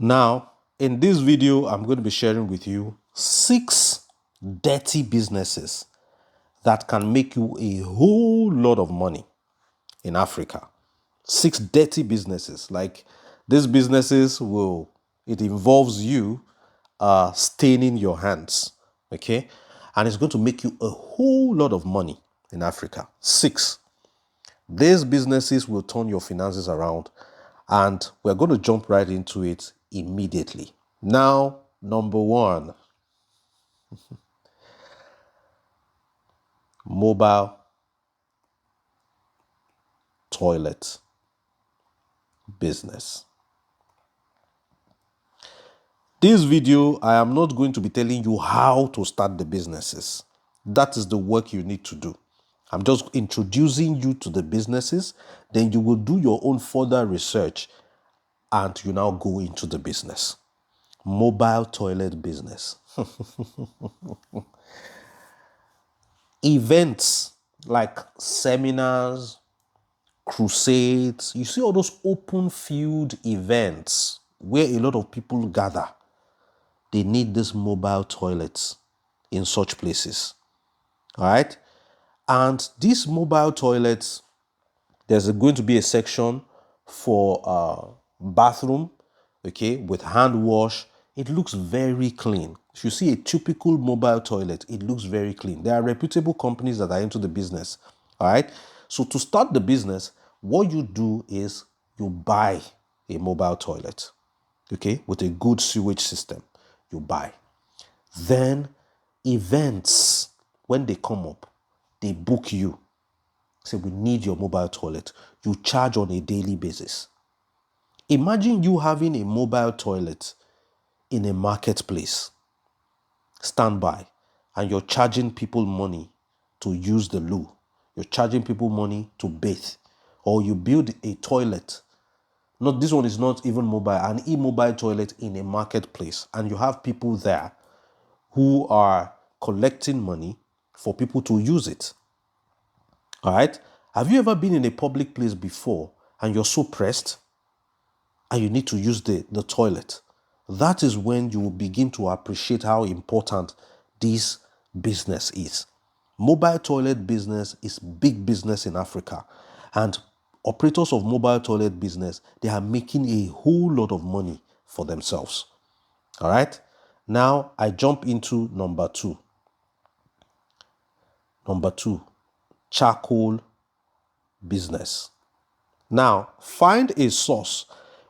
Now, in this video, I'm going to be sharing with you 6 dirty businesses that can make you a whole lot of money in Africa. 6 dirty businesses. Like these businesses it involves you staining your hands. Okay. And it's going to make you a whole lot of money in Africa. 6. These businesses will turn your finances around, and we're going to jump right into it immediately. Now, number 1, mobile toilet business. This video, I am not going to be telling you how to start the businesses. That is the work you need to do. I'm just introducing you to the businesses. Then you will do your own further research and you now go into the business. Mobile toilet business. Events like seminars, crusades, you see all those open field events where a lot of people gather. They need these mobile toilets in such places. All right. And these mobile toilets, there's going to be a section for bathroom, okay, with hand wash. It looks very clean. If you see a typical mobile toilet, it looks very clean. There are reputable companies that are into the business. All right. So to start the business, what you do is you buy a mobile toilet, okay, with a good sewage system. You buy. Then events, when they come up, they book you. Say, we need your mobile toilet. You charge on a daily basis. Imagine you having a mobile toilet in a marketplace, standby, and you're charging people money to use the loo. You're charging people money to bathe. Or you build a toilet. Not, this one is not even mobile, an immobile toilet in a marketplace. And you have people there who are collecting money for people to use it. All right. Have you ever been in a public place before and you're so pressed and you need to use the toilet? That is when you will begin to appreciate how important this business is. Mobile toilet business is big business in Africa. And operators of mobile toilet business, they are making a whole lot of money for themselves. All right. Now I jump into number 2. Number 2, charcoal business. Now, find a source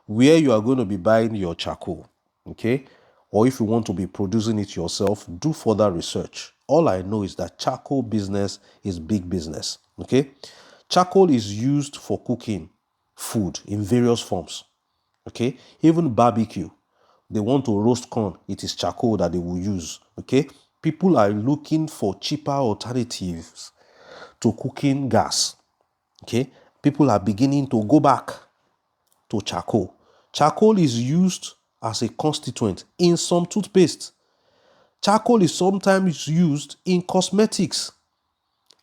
where you are going to be buying your charcoal, okay? Or if you want to be producing it yourself, do further research. All I know is that charcoal business is big business, okay? Charcoal is used for cooking food in various forms, okay? Even barbecue. They want to roast corn, it is charcoal that they will use, okay? People are looking for cheaper alternatives to cooking gas, okay? People are beginning to go back to charcoal. Charcoal is used as a constituent in some toothpaste. Charcoal is sometimes used in cosmetics.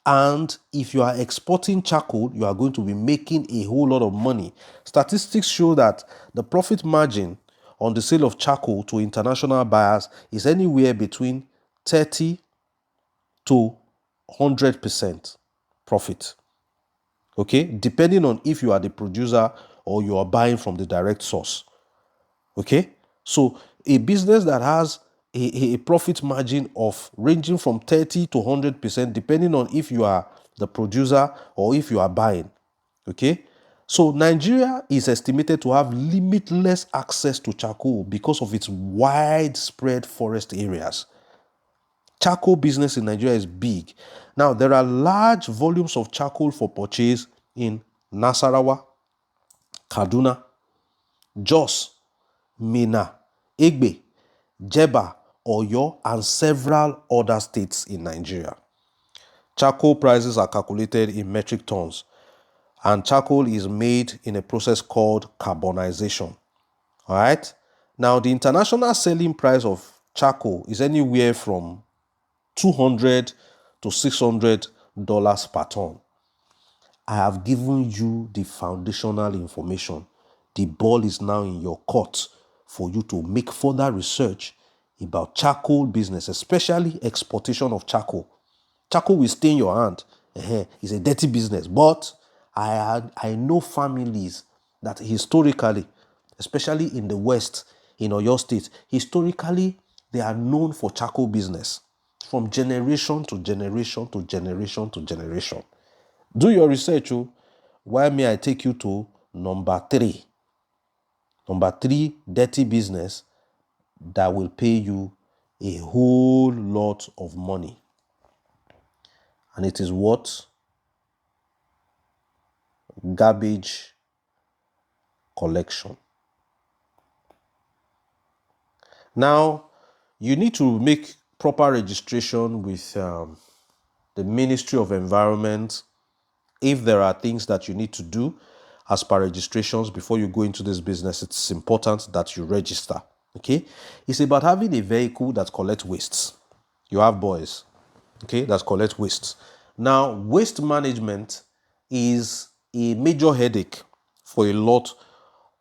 And if you are exporting charcoal, you are going to be making a whole lot of money. Statistics show that the profit margin on the sale of charcoal to international buyers is anywhere between 30 to 100% profit. Okay, depending on if you are the producer or you are buying from the direct source. Okay, so a business that has a profit margin of ranging from 30 to 100%, depending on if you are the producer or if you are buying. Okay, so Nigeria is estimated to have limitless access to charcoal because of its widespread forest areas. Charcoal business in Nigeria is big. Now, there are large volumes of charcoal for purchase in Nasarawa, Kaduna, Jos, Minna, Egbe, Jeba, Oyo, and several other states in Nigeria. Charcoal prices are calculated in metric tons, and charcoal is made in a process called carbonization. All right. Now, the international selling price of charcoal is anywhere from $200 to $600 per ton. I have given you the foundational information. The ball is now in your court for you to make further research about charcoal business, especially exportation of charcoal. Charcoal will stay in your hand. It's a dirty business. But I know families that historically, especially in the West, in Oyo State, historically, they are known for charcoal business from generation to generation to generation to generation. Do your research. Why may I take you to number 3? Number 3, dirty business that will pay you a whole lot of money. And it is what? Garbage collection. Now, you need to make proper registration with the Ministry of Environment. If there are things that you need to do as per registrations before you go into this business, it's important that you register. Okay? It's about having a vehicle that collects wastes. You have boys, okay, that collect wastes. Now, waste management is a major headache for a lot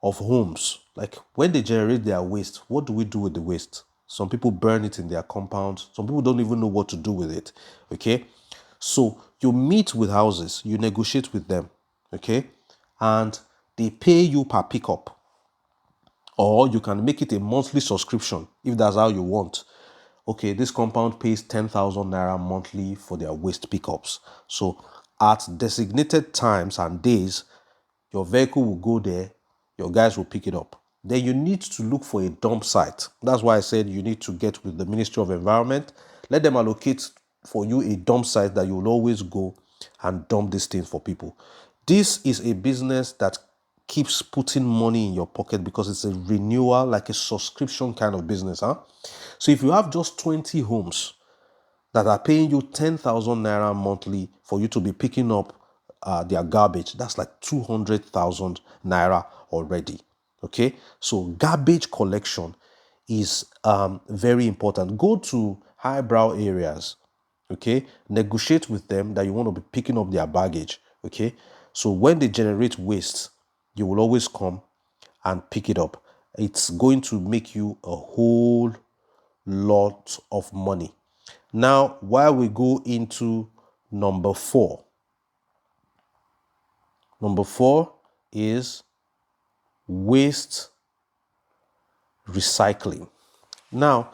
of homes. Like when they generate their waste, what do we do with the waste? Some people burn it in their compound. Some people don't even know what to do with it. Okay. So you meet with houses, you negotiate with them. Okay. And they pay you per pickup. Or you can make it a monthly subscription if that's how you want. Okay, this compound pays 10,000 naira monthly for their waste pickups. So at designated times and days, your vehicle will go there, your guys will pick it up. Then you need to look for a dump site. That's why I said you need to get with the Ministry of Environment. Let them allocate for you a dump site that you will always go and dump these things for people. This is a business that keeps putting money in your pocket because it's a renewal, like a subscription kind of business. So if you have just 20 homes that are paying you 10,000 naira monthly for you to be picking up their garbage, that's like 200,000 naira already. Okay, so garbage collection is very important. Go to highbrow areas. Okay, negotiate with them that you want to be picking up their baggage. Okay, so when they generate waste, you will always come and pick it up. It's going to make you a whole lot of money. Now, while we go into number 4, number 4 is waste recycling. Now,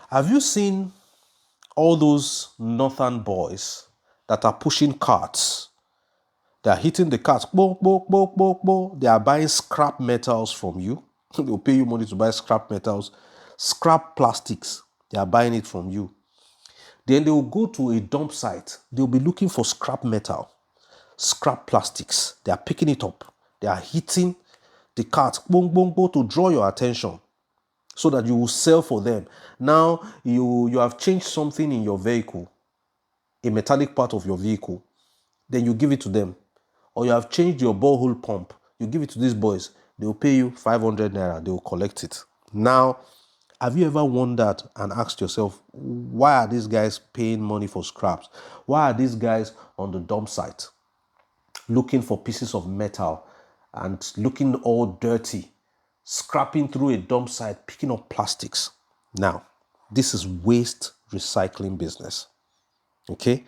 have you seen all those northern boys that are pushing carts? They are hitting the carts. Bo, bo, bo, bo, bo. They are buying scrap metals from you. They'll pay you money to buy scrap metals. Scrap plastics. They are buying it from you. Then they will go to a dump site. They'll be looking for scrap metal, scrap plastics. They are picking it up. They are hitting the cart, boom, boom, boom, to draw your attention so that you will sell for them. Now you have changed something in your vehicle, a metallic part of your vehicle. Then you give it to them. Or you have changed your borehole pump. You give it to these boys. They will pay you 500 naira. They will collect it. Now, have you ever wondered and asked yourself, why are these guys paying money for scraps? Why are these guys on the dump site looking for pieces of metal and looking all dirty, scrapping through a dump site, picking up plastics? Now, this is waste recycling business. Okay?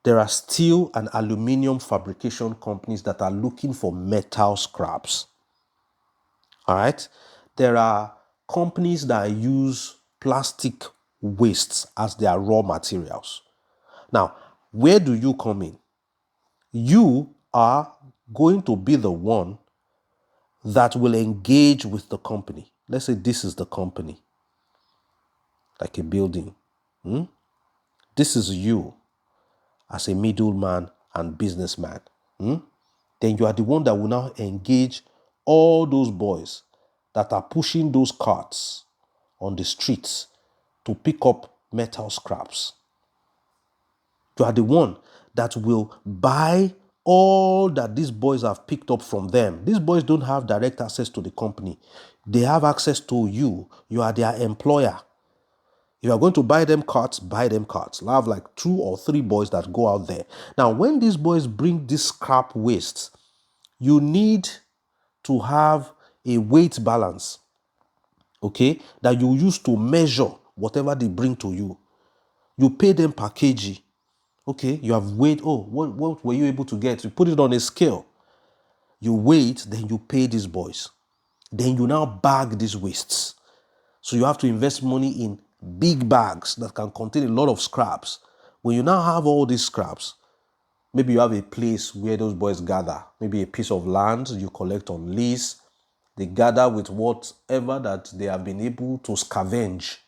There are steel and aluminium fabrication companies that are looking for metal scraps. All right? There are companies that use plastic wastes as their raw materials. Now, where do you come in? You are going to be the one that will engage with the company. Let's say this is the company, like a building. This is you as a middleman and businessman. Then you are the one that will now engage all those boys that are pushing those carts on the streets to pick up metal scraps. You are the one that will buy all that these boys have picked up from them. These boys don't have direct access to the company. They have access to you. You are their employer. If you are going to buy them carts, buy them carts. I'll have like 2 or 3 boys that go out there. Now, when these boys bring this scrap waste, you need to have a weight balance. okay, that you use to measure whatever they bring to you. You pay them per kg. Okay, you have weighed, oh, what were you able to get? You put it on a scale. You weigh it, then you pay these boys. Then you now bag these wastes. So you have to invest money in big bags that can contain a lot of scraps. When you now have all these scraps, maybe you have a place where those boys gather, maybe a piece of land you collect on lease. They gather with whatever that they have been able to scavenge.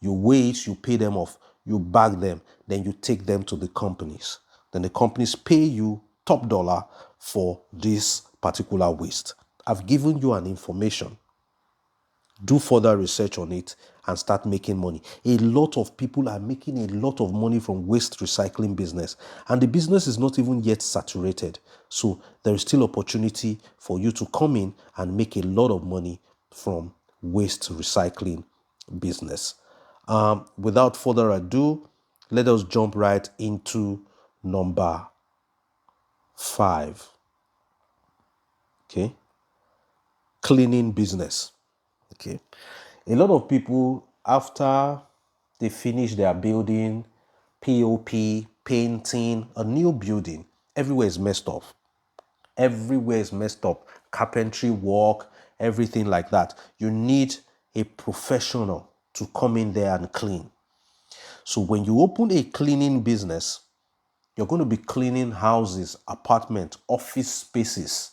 You weigh it, you pay them off, you bag them, then you take them to the companies. Then the companies pay you top dollar for this particular waste. I've given you an information. Do further research on it and start making money. A lot of people are making a lot of money from waste recycling business, and the business is not even yet saturated. So there is still opportunity for you to come in and make a lot of money from waste recycling business. Without further ado, let us jump right into number 5. Okay, cleaning business. Okay, a lot of people, after they finish their building, POP, painting, a new building, everywhere is messed up. Everywhere is messed up. Carpentry work, everything like that. You need a professional to come in there and clean. So when you open a cleaning business, you're going to be cleaning houses, apartments, office spaces,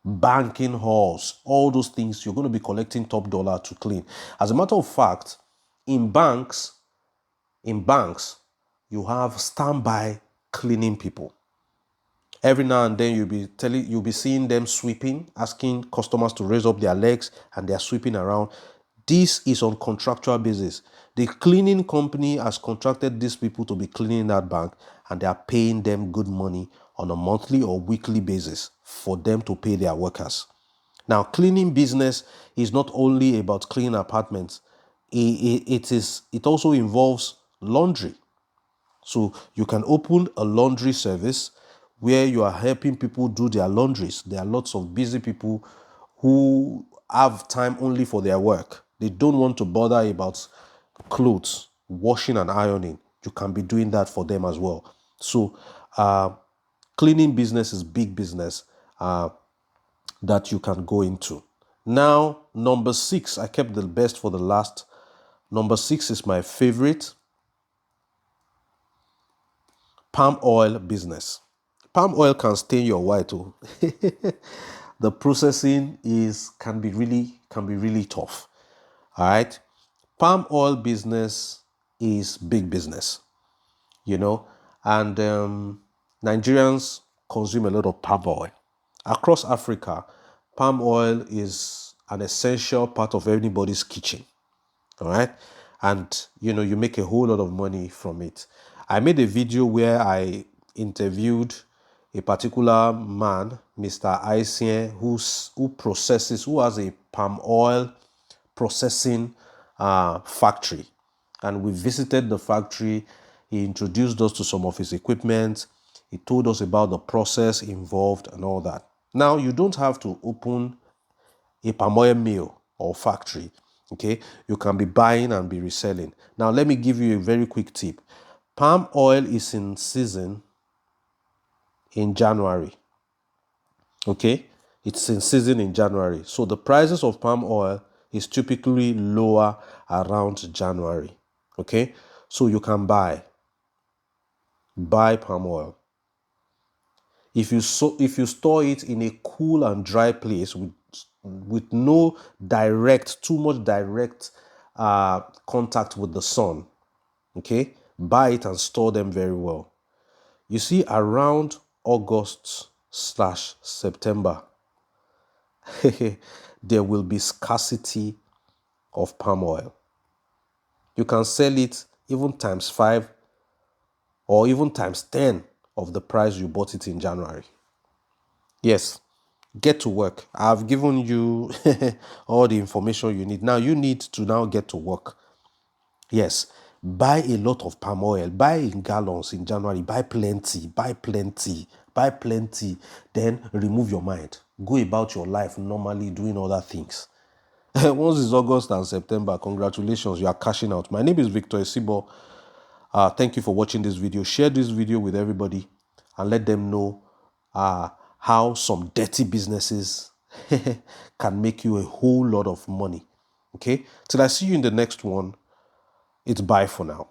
banking halls, all those things. You're going to be collecting top dollar to clean. As a matter of fact, in banks, you have standby cleaning people. Every now and then you'll be seeing them sweeping, asking customers to raise up their legs, and they're sweeping around. This is on contractual basis. The cleaning company has contracted these people to be cleaning that bank, and they are paying them good money on a monthly or weekly basis for them to pay their workers. Now, cleaning business is not only about cleaning apartments. It also involves laundry. So you can open a laundry service where you are helping people do their laundries. There are lots of busy people who have time only for their work. They don't want to bother about clothes, washing and ironing. You can be doing that for them as well. So cleaning business is big business that you can go into. Now, number 6, I kept the best for the last. Number 6 is my favorite. Palm oil business. Palm oil can stain your white too. The processing can be really tough. All right. Palm oil business is big business, and Nigerians consume a lot of palm oil. Across Africa, palm oil is an essential part of anybody's kitchen. All right. And you make a whole lot of money from it. I made a video where I interviewed a particular man, Mr. Aisien, who has a palm oil processing factory. And we visited the factory. He introduced us to some of his equipment. He told us about the process involved and all that. Now, you don't have to open a palm oil mill or factory. Okay, you can be buying and be reselling. Now, let me give you a very quick tip. Palm oil is in season in January. Okay, it's in season in January. So the prices of palm oil is typically lower around January. Okay, so you can buy palm oil. If you store it in a cool and dry place with no too much direct contact with the sun, okay, buy it and store them very well. You see, around August/September, there will be scarcity of palm oil. You can sell it even times 5 or even times 10 of the price you bought it in January. Yes, get to work. I've given you all the information you need. Now you need to now get to work. Yes, buy a lot of palm oil. Buy in gallons in January. Buy plenty. Then remove your mind. Go about your life normally doing other things. Once it's August and September, congratulations, you are cashing out. My name is Victor Esibo. Thank you for watching this video. Share this video with everybody and let them know how some dirty businesses can make you a whole lot of money. Okay? Till I see you in the next one, it's bye for now.